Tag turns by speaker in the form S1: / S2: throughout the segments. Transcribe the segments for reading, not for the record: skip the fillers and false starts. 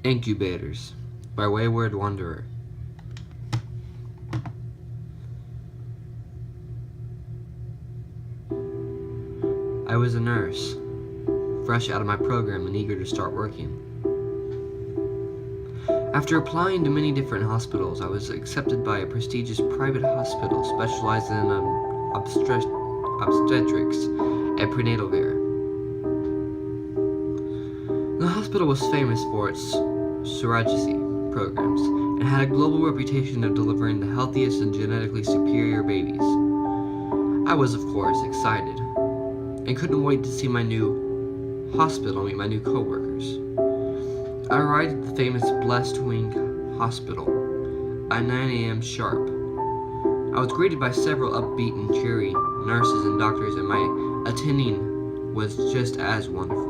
S1: Incubators by WayWardWanderer. I was a nurse, fresh out of my program and eager to start working. After applying to many different hospitals, I was accepted by a prestigious private hospital specializing in obstetrics and prenatal care. The hospital was famous for its surrogacy programs and had a global reputation of delivering the healthiest and genetically superior babies. I was, of course, excited and couldn't wait to see my new hospital, meet my new co-workers. I arrived at the famous Blessed Wing Hospital at 9 a.m. sharp. I was greeted by several upbeat and cheery nurses and doctors, and my attending was just as wonderful.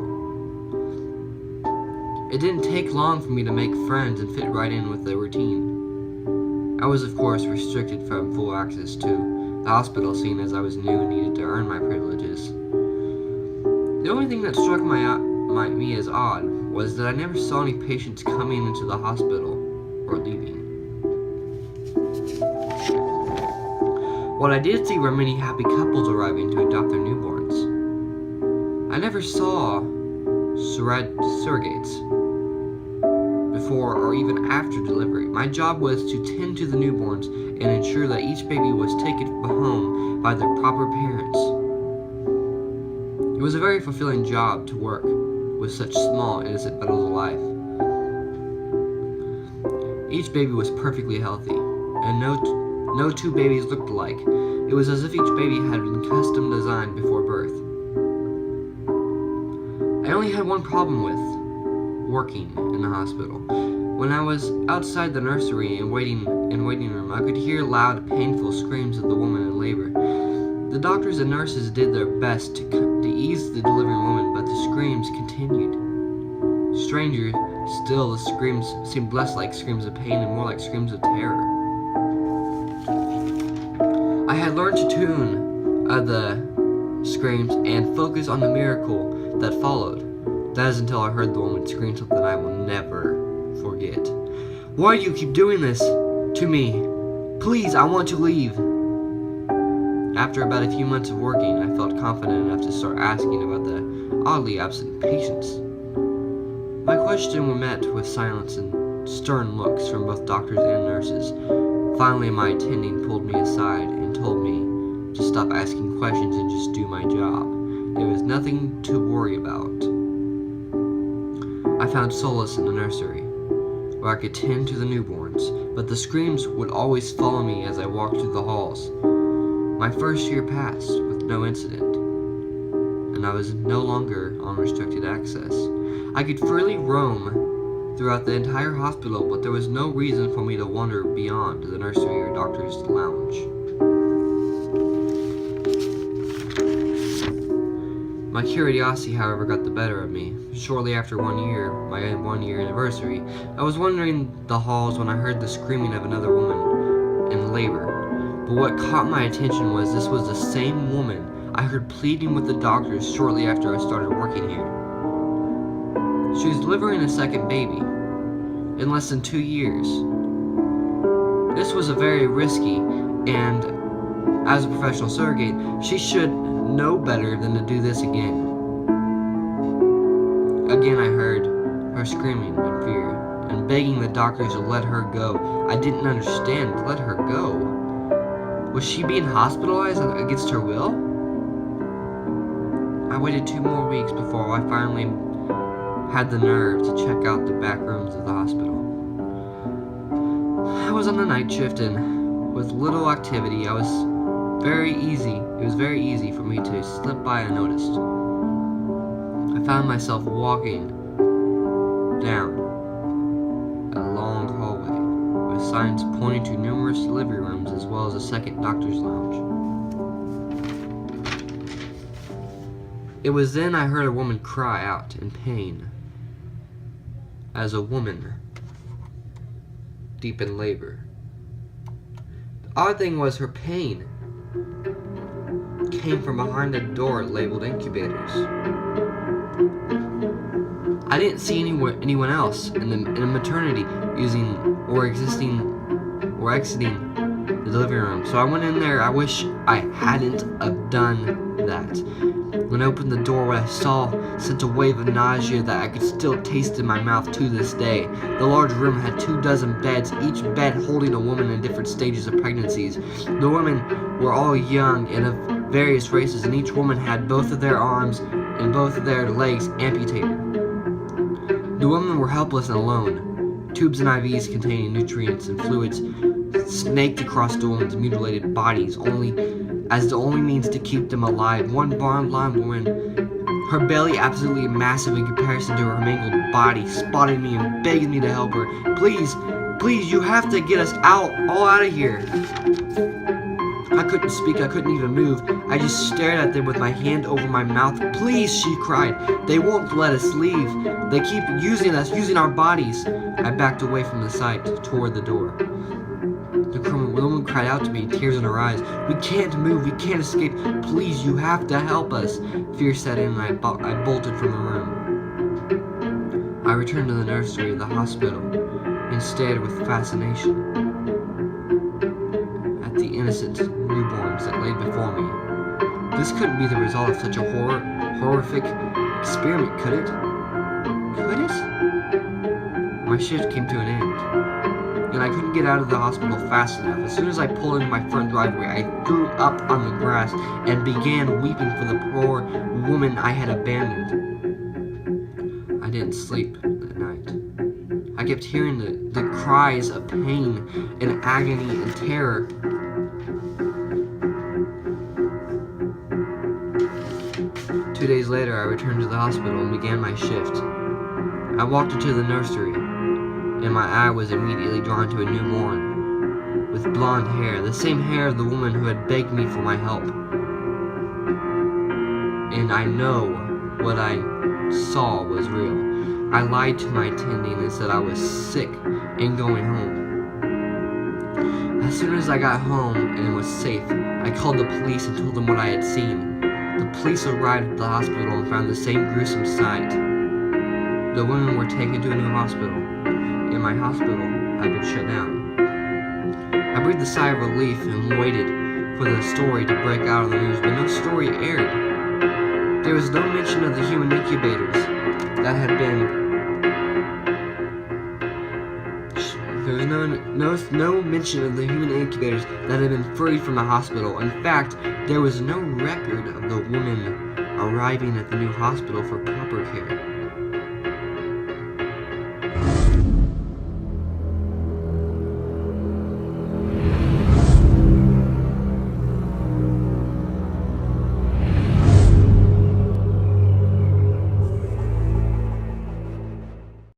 S1: It didn't take long for me to make friends and fit right in with the routine. I was, of course, restricted from full access to the hospital, seeing as I was new and needed to earn my privileges. The only thing that struck me as odd was that I never saw any patients coming into the hospital or leaving. What I did see were many happy couples arriving to adopt their newborns. I never saw surrogates before or even after delivery. My job was to tend to the newborns and ensure that each baby was taken home by their proper parents. It was a very fulfilling job to work with such small, innocent bundles of life. Each baby was perfectly healthy, and no two babies looked alike. It was as if each baby had been custom designed before birth. I only had one problem with working in the hospital. When I was outside the nursery and waiting room, I could hear loud, painful screams of the woman in labor. The doctors and nurses did their best to ease the delivering woman, but the screams continued. Stranger still, the screams seemed less like screams of pain and more like screams of terror. I had learned to tune the screams and focus on the miracle that followed. That is until I heard the woman scream something I will never forget. "Why do you keep doing this to me? Please, I want to leave." After about a few months of working, I felt confident enough to start asking about the oddly absent patients. My questions were met with silence and stern looks from both doctors and nurses. Finally, my attending pulled me aside and told me to stop asking questions and just do my job. There was nothing to worry about. I found solace in the nursery, where I could tend to the newborns, but the screams would always follow me as I walked through the halls. My first year passed with no incident, and I was no longer on restricted access. I could freely roam throughout the entire hospital, but there was no reason for me to wander beyond the nursery or doctor's lounge. My curiosity, however, got the better of me. Shortly after my 1-year anniversary, I was wandering the halls when I heard the screaming of another woman in labor. But what caught my attention was this was the same woman I heard pleading with the doctors shortly after I started working here. She was delivering a second baby in less than 2 years. This was a very risky, and as a professional surrogate, she should know better than to do this again. Again, I heard her screaming in fear and begging the doctors to let her go. I didn't understand. Let her go? Was she being hospitalized against her will? I waited 2 more weeks before I finally had the nerve to check out the back rooms of the hospital. I was on the night shift, and with little activity, it was very easy for me to slip by unnoticed. I found myself walking down a long hallway with signs pointing to numerous delivery rooms as well as a second doctor's lounge. It was then I heard a woman cry out in pain. As a woman deep in labor. The odd thing was her pain came from behind a door labeled Incubators. I didn't see anyone else in a maternity using or exiting the living room. So I went in there. I wish I hadn't have done that. When I opened the door, what I saw sent a wave of nausea that I could still taste in my mouth to this day. The large room had 24 beds, each bed holding a woman in different stages of pregnancies. The women were all young and of various races, and each woman had both of their arms and both of their legs amputated. The women were helpless and alone. Tubes and IVs containing nutrients and fluids snaked across the woman's mutilated bodies, as the only means to keep them alive. One blonde woman, her belly absolutely massive in comparison to her mangled body, spotted me and begged me to help her. Please, you have to get us all out of here. I couldn't speak, I couldn't even move. I just stared at them with my hand over my mouth. Please, she cried. They won't let us leave. They keep using us, using our bodies. I backed away from the sight toward the door. The woman cried out to me, tears in her eyes. We can't move, we can't escape. Please, you have to help us. Fear set in and I bolted from the room. I returned to the nursery of the hospital and stared with fascination at the innocent newborns that lay before me. This couldn't be the result of such a horrific experiment, could it? Could it? My shift came to an end, and I couldn't get out of the hospital fast enough. As soon as I pulled into my front driveway, I threw up on the grass and began weeping for the poor woman I had abandoned. I didn't sleep that night. I kept hearing the cries of pain and agony and terror. Two days later, I returned to the hospital and began my shift. I walked into the nursery, and my eye was immediately drawn to a newborn with blonde hair, the same hair of the woman who had begged me for my help. And I know what I saw was real. I lied to my attending and said I was sick and going home. As soon as I got home and was safe, I called the police and told them what I had seen. The police arrived at the hospital and found the same gruesome sight. The women were taken to a new hospital, and my hospital had been shut down. I breathed a sigh of relief and waited for the story to break out on the news, but no story aired. There was no mention of the human incubators that had been. There was no mention of the human incubators that had been freed from the hospital. In fact, there was no record of the women arriving at the new hospital for proper care.